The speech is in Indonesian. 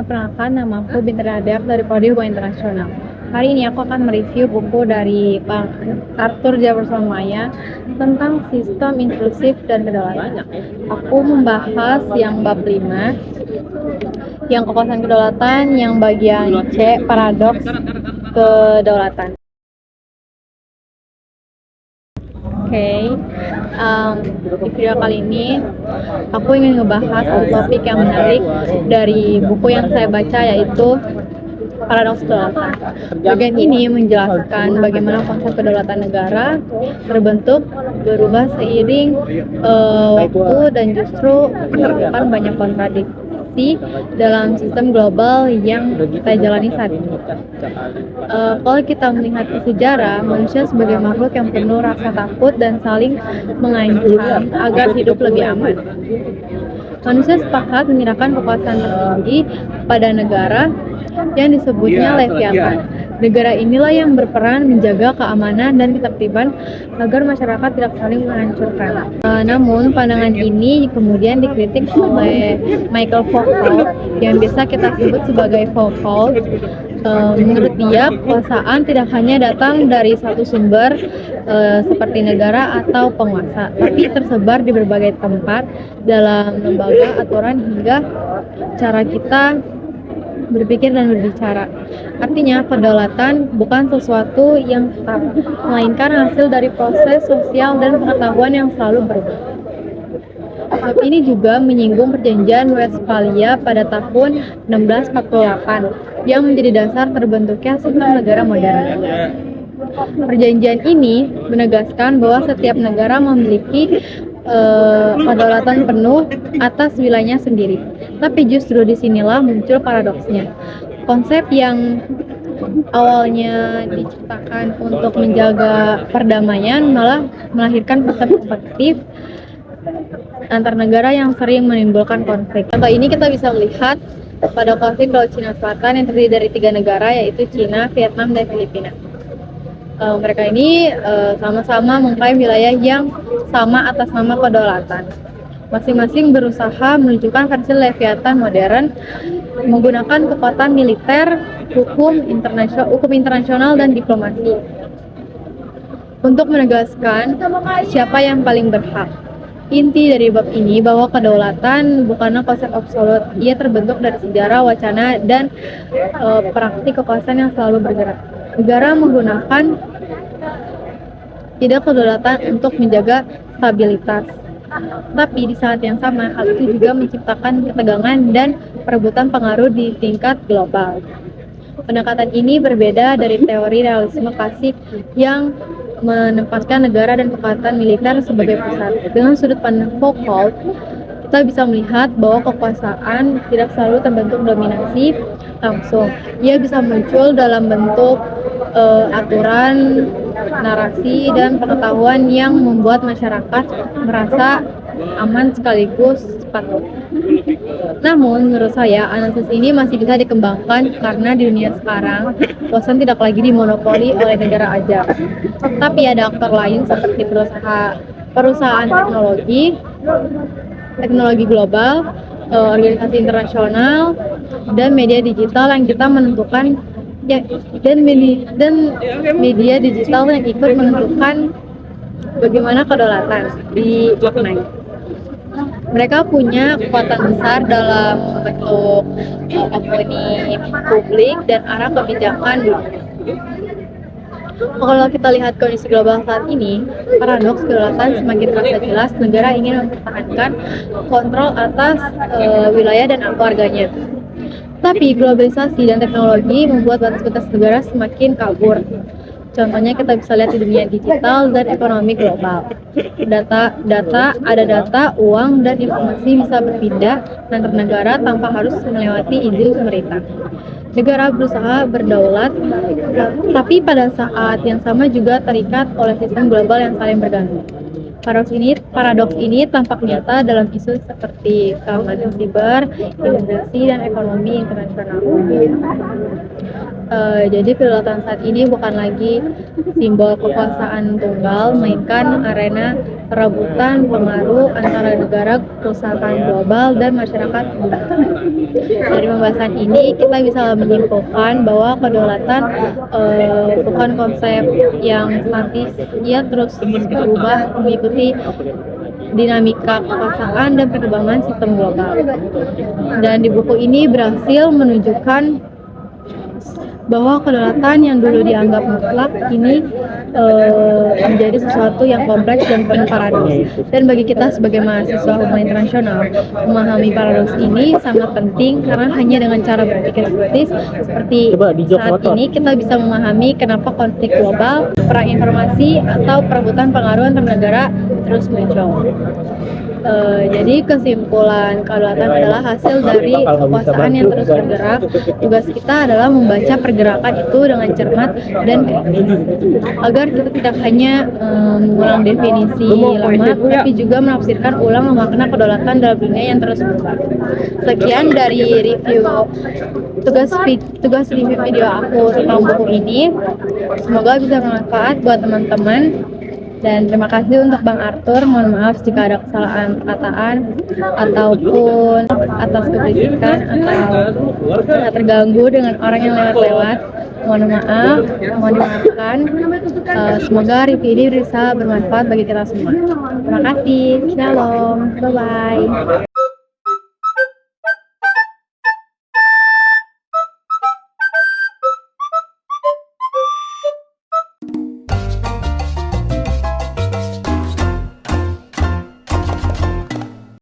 perkenalkan, nama aku Bintar Nadia dari Prodi Hubungan Internasional. Hari ini aku akan mereview buku dari Bang Arthur Javersolmaya tentang sistem inklusif dan kedaulatan. Aku membahas yang bab 5, yang kekuasaan kedaulatan, yang bagian C, paradoks kedaulatan. Di video kali ini aku ingin ngebahas satu topik yang menarik dari buku yang saya baca, yaitu Paradoks Kedaulatan. Bagian ini menjelaskan bagaimana konsep kedaulatan negara terbentuk, berubah seiring waktu, dan justru menimbulkan banyak kontradiksi dalam sistem global yang kita jalani saat ini. Kalau kita melihat ke sejarah, manusia sebagai makhluk yang penuh rasa takut dan saling mengancam agar hidup lebih aman. Manusia sepakat menyerahkan kekuasaan tertinggi pada negara yang disebutnya Leviathan. Negara inilah yang berperan menjaga keamanan dan ketertiban agar masyarakat tidak saling menghancurkan. Namun pandangan ini kemudian dikritik oleh Michael Foucault, yang biasa kita sebut sebagai Foucault. Menurut dia, kekuasaan tidak hanya datang dari satu sumber seperti negara atau penguasa, tapi tersebar di berbagai tempat dalam lembaga, aturan, hingga cara kita berpikir dan berbicara. Artinya, kedaulatan bukan sesuatu yang tetap, melainkan hasil dari proses sosial dan pengetahuan yang selalu berubah. Bab ini juga menyinggung perjanjian Westphalia pada tahun 1648 yang menjadi dasar terbentuknya sistem negara modern. Perjanjian ini menegaskan bahwa setiap negara memiliki kedaulatan penuh atas wilayahnya sendiri. Tapi justru disinilah muncul paradoksnya. Konsep yang awalnya diciptakan untuk menjaga perdamaian malah melahirkan konsep kompetitif antar negara yang sering menimbulkan konflik. Contoh ini kita bisa melihat pada konflik Laut Cina Selatan yang terdiri dari 3 negara, yaitu Cina, Vietnam, dan Filipina. Mereka ini sama-sama mengklaim wilayah yang sama atas nama kedaulatan. Masing-masing berusaha menunjukkan versi Leviathan modern menggunakan kekuatan militer, hukum internasional, dan diplomasi untuk menegaskan siapa yang paling berhak. Inti dari bab ini bahwa kedaulatan bukanlah konsep absolut. Ia terbentuk dari sejarah, wacana, dan praktik kekuasaan yang selalu bergerak. Negara menggunakan tidak kedaulatan untuk menjaga stabilitas. Tapi di saat yang sama, hal itu juga menciptakan ketegangan dan perebutan pengaruh di tingkat global. Pendekatan ini berbeda dari teori realisme klasik yang menempatkan negara dan kekuatan militer sebagai pusat. Dengan sudut pandang Foucault, kita bisa melihat bahwa kekuasaan tidak selalu terbentuk dominasi langsung. Ia bisa muncul dalam bentuk aturan, narasi, dan pengetahuan yang membuat masyarakat merasa aman sekaligus patut. Namun, menurut saya, analisis ini masih bisa dikembangkan karena di dunia sekarang, kekuasaan tidak lagi dimonopoli oleh negara aja. Tapi ada aktor lain seperti perusahaan teknologi global, organisasi internasional, dan media digital yang kita menentukan media digital yang ikut menentukan bagaimana kedaulatan dimaknai. Mereka punya kekuatan besar dalam bentuk opini publik dan arah kebijakan dunia. Kalau kita lihat kondisi global saat ini, paradoks kedaulatan semakin terasa jelas. Negara ingin mempertahankan kontrol atas wilayah dan keluarganya. Tapi globalisasi dan teknologi membuat batas-batas negara semakin kabur. Contohnya kita bisa lihat di dunia digital dan ekonomi global. Ada data, uang, dan informasi bisa berpindah antar negara tanpa harus melewati izin pemerintah. Negara berusaha berdaulat, tapi pada saat yang sama juga terikat oleh sistem global yang saling bergantung. Paradoks ini tampak nyata dalam isu seperti keamanan siber, imigrasi, dan ekonomi internasional. Jadi kedaulatan saat ini bukan lagi simbol kekuasaan tunggal, melainkan arena perebutan pengaruh antara negara, perusahaan global, dan masyarakat dunia. Dari pembahasan ini kita bisa menyimpulkan bahwa kedaulatan bukan konsep yang statis, ia terus berubah mengikuti dinamika kekuasaan dan perkembangan sistem global. Dan di buku ini berhasil menunjukkan bahwa kedaulatan yang dulu dianggap mutlak ini menjadi sesuatu yang kompleks dan penuh paradoks. Dan bagi kita sebagai mahasiswa hubungan internasional, memahami paradoks ini sangat penting karena hanya dengan cara berpikir kritis seperti saat ini kita bisa memahami kenapa konflik global, perang informasi, atau perebutan pengaruh antar negara terus muncul. Jadi kesimpulan kedaulatan adalah hasil dari kekuasaan yang terus bergerak. Tugas kita adalah membaca pergerakan itu dengan cermat dan kritis, agar kita tidak hanya mengulang definisi lama, tapi juga menafsirkan ulang makna kedaulatan dalam dunia yang terus berubah. Sekian dari review tugas review video aku tentang buku ini. Semoga bisa bermanfaat buat teman-teman. Dan terima kasih untuk Bang Arthur. Mohon maaf jika ada kesalahan perkataan ataupun atas keberisikan atau terganggu dengan orang yang lewat-lewat. Mohon maaf, mohon dimaafkan. Semoga review ini bisa bermanfaat bagi kita semua. Terima kasih. Shalom. Bye-bye.